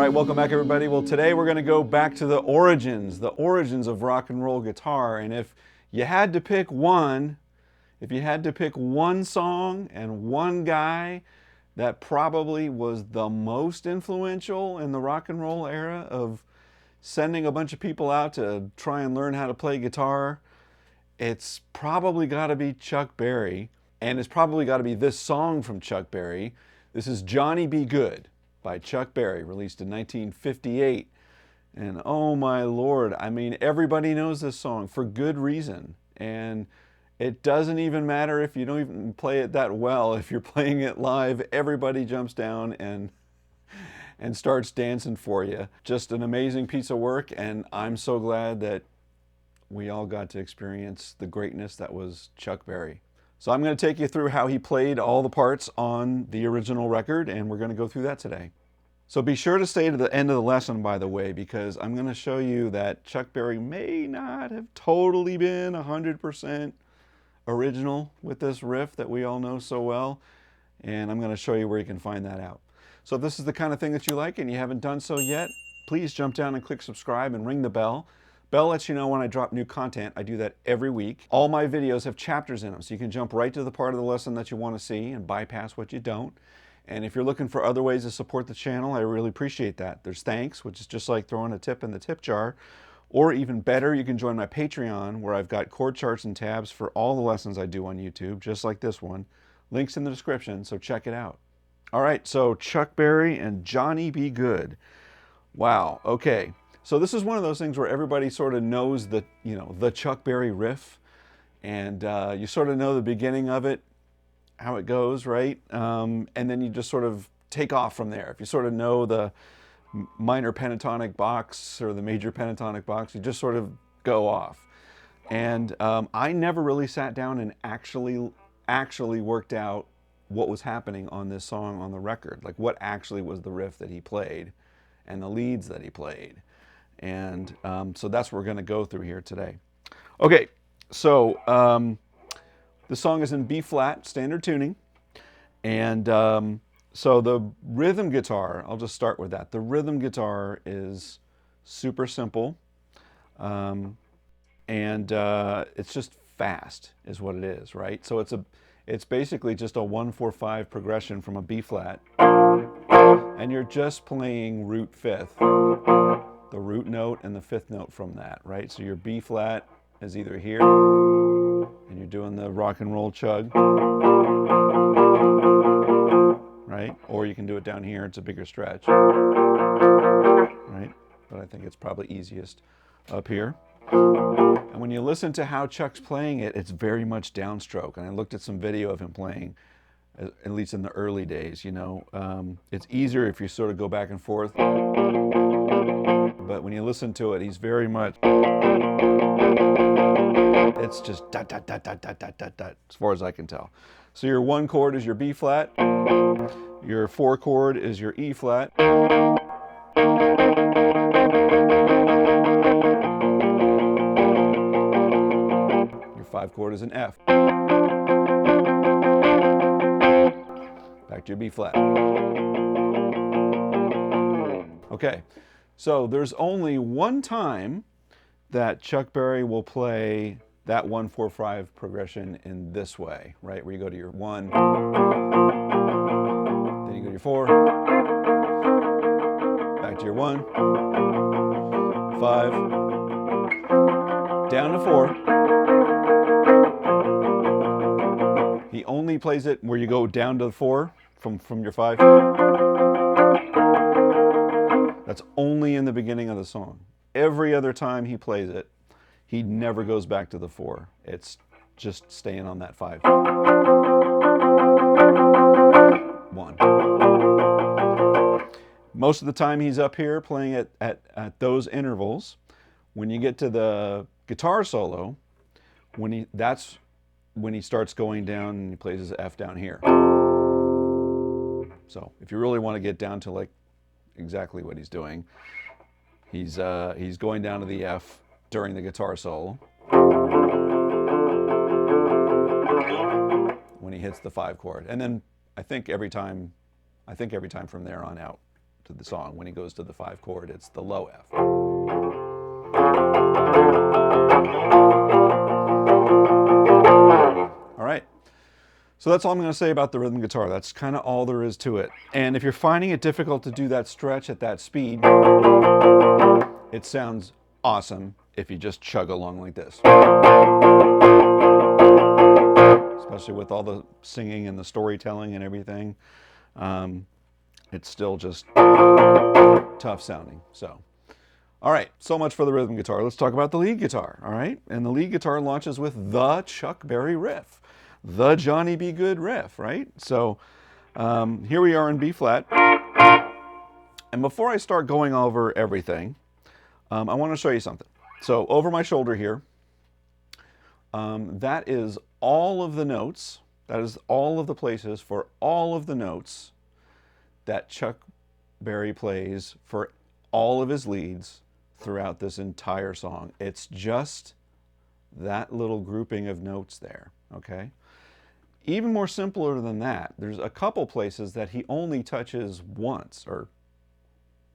right, welcome back everybody. Well, today we're going to go back to the origins of rock and roll guitar. And if you had to pick one, song and one guy that probably was the most influential in the rock and roll era of sending a bunch of people out to try and learn how to play guitar, it's probably got to be Chuck Berry. And it's probably got to be this song from Chuck Berry. This is Johnny Be Good by Chuck Berry, released in 1958. And oh my Lord, I mean, everybody knows this song for good reason. And it doesn't even matter if you don't even play it that well. If you're playing it live, everybody jumps down and starts dancing for you. Just an amazing piece of work, and I'm so glad that we all got to experience the greatness that was Chuck Berry. So I'm going to take you through how he played all the parts on the original record, and we're going to go through that today. So be sure to stay to the end of the lesson, by the way, because I'm going to show you that Chuck Berry may not have totally been 100% original with this riff that we all know so well, and I'm going to show you where you can find that out. So if this is the kind of thing that you like and you haven't done so yet, please jump down and click subscribe and ring the bell. Bell lets you know when I drop new content. I do that every week. All my videos have chapters in them, so you can jump right to the part of the lesson that you want to see and bypass what you don't. And if you're looking for other ways to support the channel, I really appreciate that. There's thanks, which is just like throwing a tip in the tip jar. Or even better, you can join my Patreon, where I've got chord charts and tabs for all the lessons I do on YouTube, just like this one. Links in the description, so check it out. All right, so Chuck Berry and Johnny Be Good. Wow, okay. So this is one of those things where everybody sort of knows the, the Chuck Berry riff, and you sort of know the beginning of it, how it goes, right? And then you just sort of take off from there. If you sort of know the minor pentatonic box or the major pentatonic box, you just sort of go off. And I never really sat down and actually worked out what was happening on this song on the record, like what actually was the riff that he played and the leads that he played. And so that's what we're going to go through here today. Okay, so the song is in B flat, standard tuning. And so the rhythm guitar, I'll just start with that. The rhythm guitar is super simple. And it's just fast is what it is, right? So it's basically just a 1-4-5 progression from a B flat. And you're just playing root fifth. The root note and the fifth note from that, right? So your B flat is either here, and you're doing the rock and roll chug, right? Or you can do it down here, it's a bigger stretch, right? But I think it's probably easiest up here. And when you listen to how Chuck's playing it, it's very much downstroke. And I looked at some video of him playing, at least in the early days, It's easier if you sort of go back and forth. But when you listen to it, he's very much, it's just dot, dot, dot, dot, dot, dot, dot, dot, as far as I can tell. So your 1 chord is your B flat, your 4 chord is your E flat, your 5 chord is an F, back to your B flat. Okay. So there's only one time that Chuck Berry will play that 1-4-5 progression in this way, right? Where you go to your 1, then you go to your 4, back to your 1, 5, down to 4. He only plays it where you go down to the 4 from your 5. That's only in the beginning of the song. Every other time he plays it, he never goes back to the 4. It's just staying on that 5. 1. Most of the time he's up here playing at those intervals. When you get to the guitar solo, that's when he starts going down and he plays his F down here. So if you really want to get down to like exactly what he's doing, he's going down to the F during the guitar solo when he hits the 5 chord, and then I think every time from there on out to the song. When he goes to the 5 chord, it's the low F. All right. So that's all I'm going to say about the rhythm guitar. That's kind of all there is to it. And if you're finding it difficult to do that stretch at that speed, it sounds awesome if you just chug along like this. Especially with all the singing and the storytelling and everything. It's still just tough sounding. So, all right, so much for the rhythm guitar. Let's talk about the lead guitar, all right? And the lead guitar launches with the Chuck Berry riff, the Johnny B. Goode riff, right? So here we are in B flat. And before I start going over everything, I want to show you something. So over my shoulder here, that is all of the notes, that is all of the places for all of the notes that Chuck Berry plays for all of his leads throughout this entire song. It's just that little grouping of notes there, okay? Even more simpler than that, there's a couple places that he only touches once, or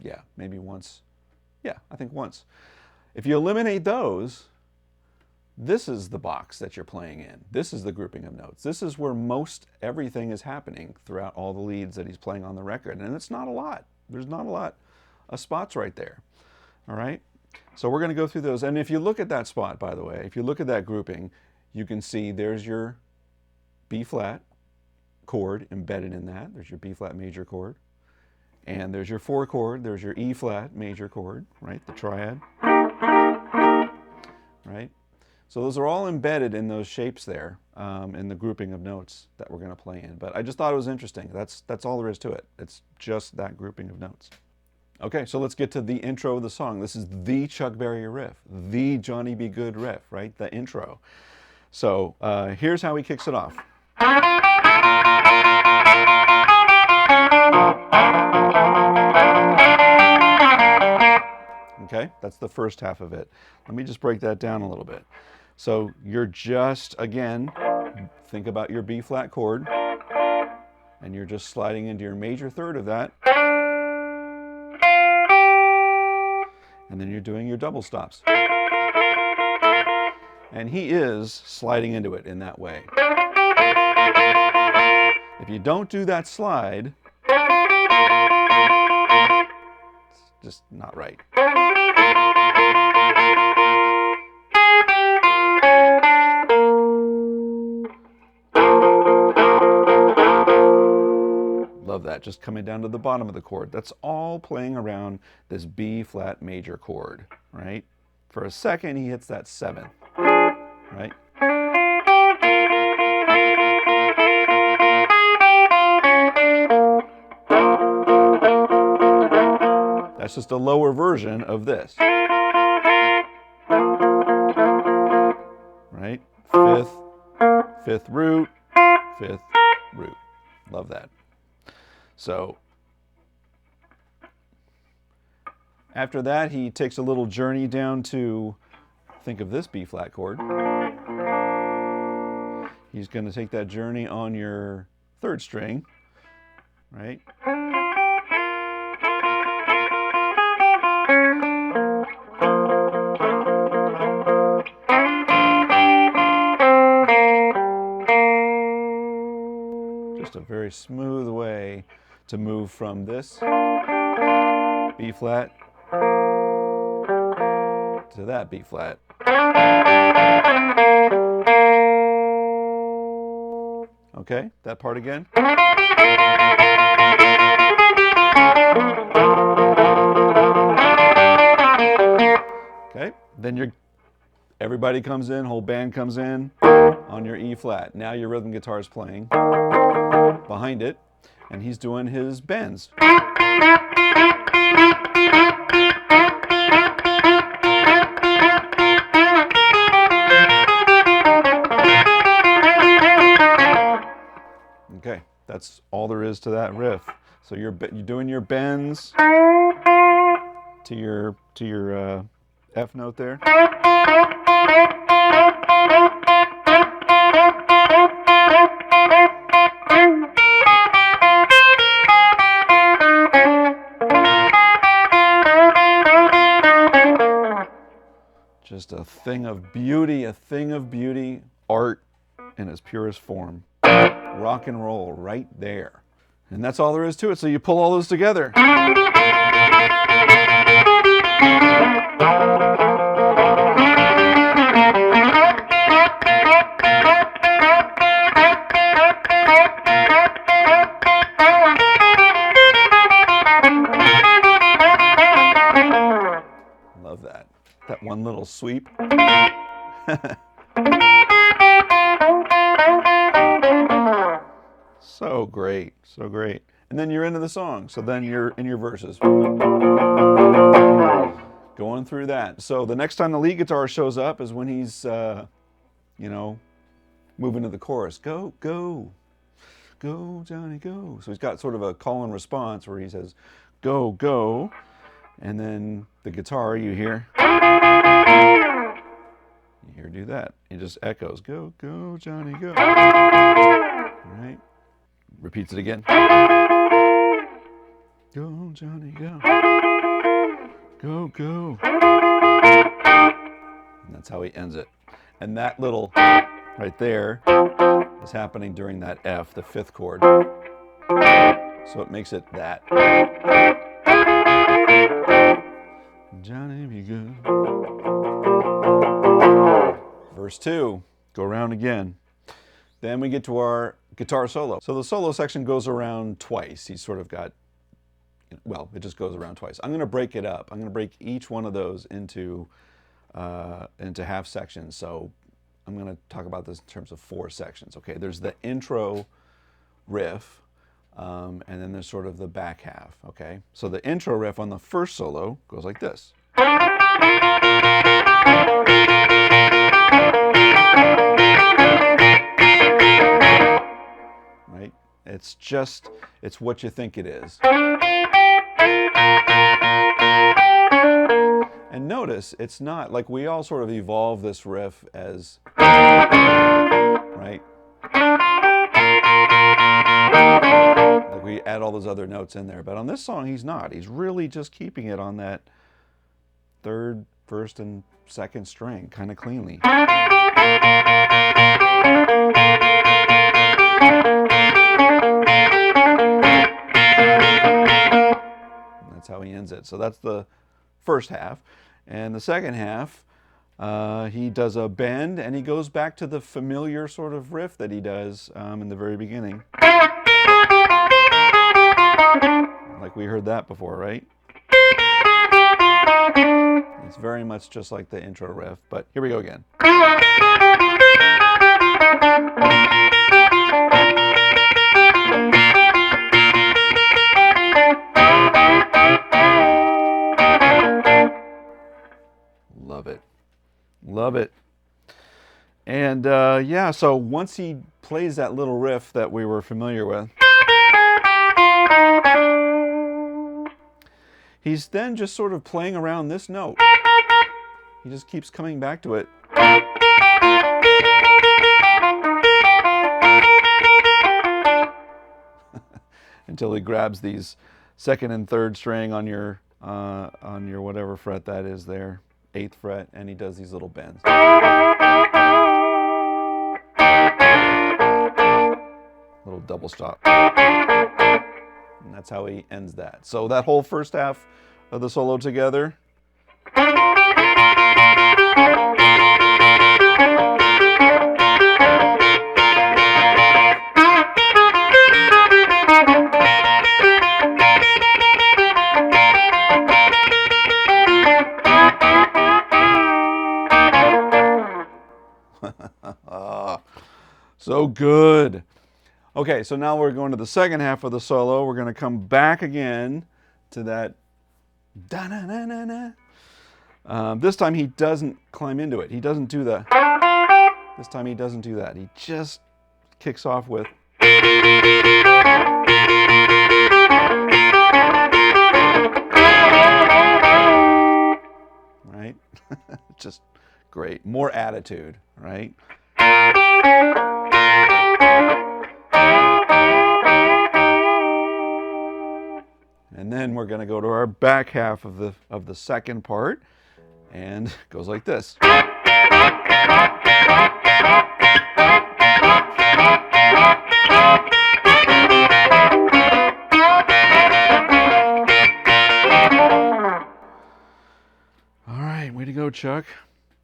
yeah, maybe once. Yeah, I think once. If you eliminate those, this is the box that you're playing in. This is the grouping of notes. This is where most everything is happening throughout all the leads that he's playing on the record. And it's not a lot. There's not a lot of spots right there. All right? So we're going to go through those. And if you look at that spot, by the way, if you look at that grouping, you can see there's your B flat chord embedded in that. There's your B flat major chord. And there's your 4 chord. There's your E flat major chord, right? The triad. Right? So those are all embedded in those shapes there, in the grouping of notes that we're going to play in. But I just thought it was interesting. That's all there is to it. It's just that grouping of notes. Okay, so let's get to the intro of the song. This is the Chuck Berry riff, the Johnny B. Goode riff, right? The intro. So here's how he kicks it off. Okay, that's the first half of it. Let me just break that down a little bit. So you're just, again, think about your B flat chord, and you're just sliding into your major third of that, and then you're doing your double stops. And he is sliding into it in that way. If you don't do that slide, it's just not right. Love that, just coming down to the bottom of the chord. That's all playing around this B flat major chord, right? For a second, he hits that 7th, right? That's just a lower version of this, right? 5th root, 5th root. Love that. So after that, he takes a little journey down to, think of this B flat chord. He's going to take that journey on your 3rd string, right? Just a very smooth way to move from this B flat to that B flat. Okay, that part again. Okay, then everybody comes in, whole band comes in on your E flat. Now your rhythm guitar is playing behind it, and he's doing his bends. Okay, that's all there is to that riff. So you're doing your bends to your F note there. thing of beauty, art in its purest form. Rock and roll right there. And that's all there is to it. So you pull all those together. Love that. That one little sweep. So great, so great. And then you're into the song. So then you're in your verses. Going through that. So the next time the lead guitar shows up is when he's, you know, moving to the chorus. Go, go, go, Johnny, go. So he's got sort of a call and response where he says, go, go. And then the guitar, you hear do that. It just echoes. Go, go, Johnny, go. All right. Repeats it again. Go, Johnny, go. Go, go. And that's how he ends it. And that little right there is happening during that F, the fifth chord. So it makes it that. Johnny, be good. Verse 2, go around again. Then we get to our guitar solo. So the solo section goes around twice. He's sort of got, well, it just goes around twice. I'm going to break it up. I'm going to break each one of those into half sections. So I'm going to talk about this in terms of 4 sections. Okay, there's the intro riff, and then there's sort of the back half. Okay, so the intro riff on the first solo goes like this. Right? It's what you think it is. And notice, it's not, like we all sort of evolve this riff as, right? Like we add all those other notes in there. But on this song, he's not. He's really just keeping it on that third, first, and second string kind of cleanly. That's how he ends it. So that's the first half. And the second half, he does a bend and he goes back to the familiar sort of riff that he does in the very beginning. Like we heard that before, right? It's very much just like the intro riff, but here we go again. Love it. Love it. And yeah, so once he plays that little riff that we were familiar with, he's then just sort of playing around this note. He just keeps coming back to it. Until he grabs these second and third string on your whatever fret that is there, 8th fret, and he does these little bends. Little double stop. And that's how he ends that. So that whole first half of the solo together. So good. Okay, so now we're going to the second half of the solo. We're going to come back again to that da-na-na-na-na. This time he doesn't climb into it. He doesn't do the. This time he doesn't do that. He just kicks off with. Right? Just great. More attitude, right? And then we're going to go to our back half of the second part, and it goes like this. Way to go, Chuck.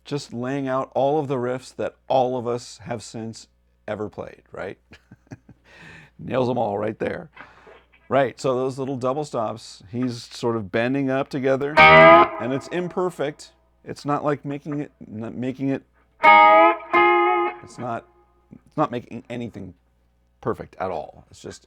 Just laying out all of the riffs that all of us have since ever played, right? Nails them all right there. Right, so those little double stops, he's sort of bending up together, and it's imperfect. It's not like making it, it's not making anything perfect at all. It's just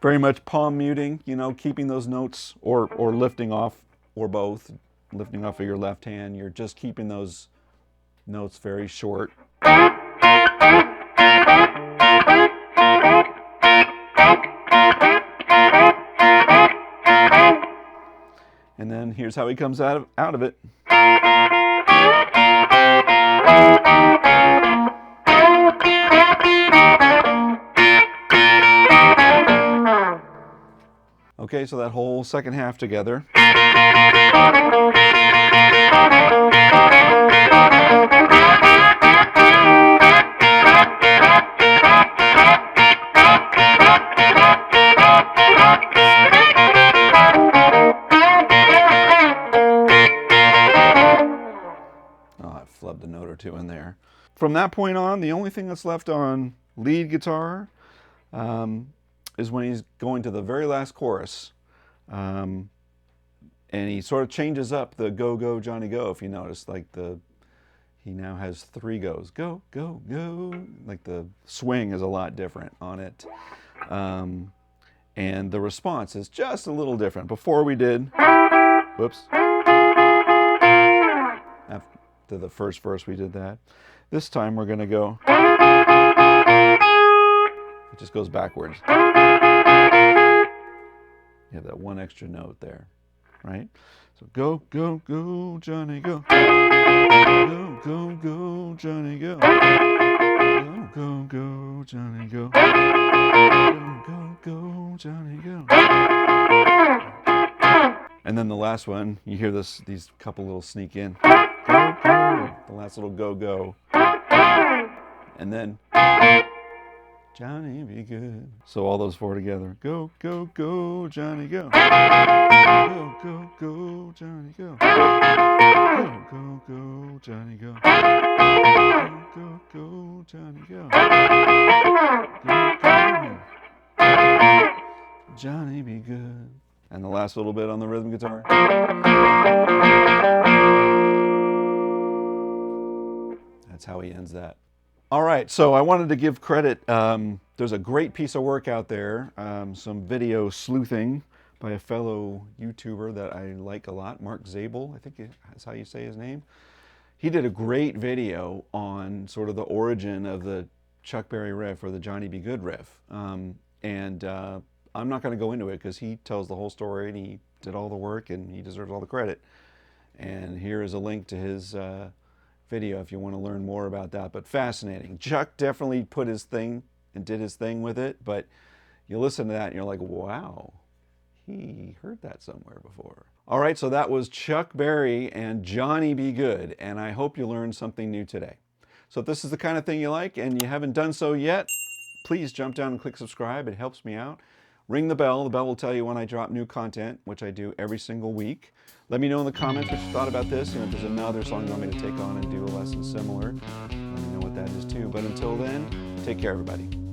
very much palm muting, you know, keeping those notes or lifting off, or both, lifting off of your left hand. You're just keeping those notes very short. And then here's how he comes out of it. Okay, so that whole second half together. Oh, I flubbed a note or two in there. From that point on, the only thing that's left on lead guitar is when he's going to the very last chorus. And he sort of changes up the go, go, Johnny, go, if you notice. Like he now has 3 goes. Go, go, go. Like the swing is a lot different on it. And the response is just a little different. Before we did, whoops. After the first verse we did that. This time we're gonna go, it just goes backwards. You have that one extra note there, right? So go, go, go, Johnny, go. Go, go, go, Johnny, go. Go, go, go, Johnny, go. Go, go, go, Johnny, go. And then the last one, you hear these couple little sneak in. Go, go. The last little go, go. And then Johnny, be good. So all those 4 together. Go, go, go, Johnny, go. Go, go, go, Johnny, go. Go, go, go, Johnny, go. Go, go, go, Johnny, go. Go, go. Johnny, be good. And the last little bit on the rhythm guitar. That's how he ends that. All right, so I wanted to give credit. There's a great piece of work out there, some video sleuthing by a fellow YouTuber that I like a lot, Mark Zabel, I think that's how you say his name. He did a great video on sort of the origin of the Chuck Berry riff, or the Johnny B. Goode riff. I'm not going to go into it because he tells the whole story and he did all the work and he deserves all the credit. And here is a link to his video if you want to learn more about that. But fascinating. Chuck definitely put his thing and did his thing with it, but you listen to that and you're like, wow, he heard that somewhere before. All right, so that was Chuck Berry and Johnny B. Goode, and I hope you learned something new today. So if this is the kind of thing you like and you haven't done so yet, please jump down and click subscribe. It helps me out. Ring the bell. The bell will tell you when I drop new content, which I do every single week. Let me know in the comments what you thought about this, and if there's another song you want me to take on and do a lesson similar, let me know what that is too. But until then, take care, everybody.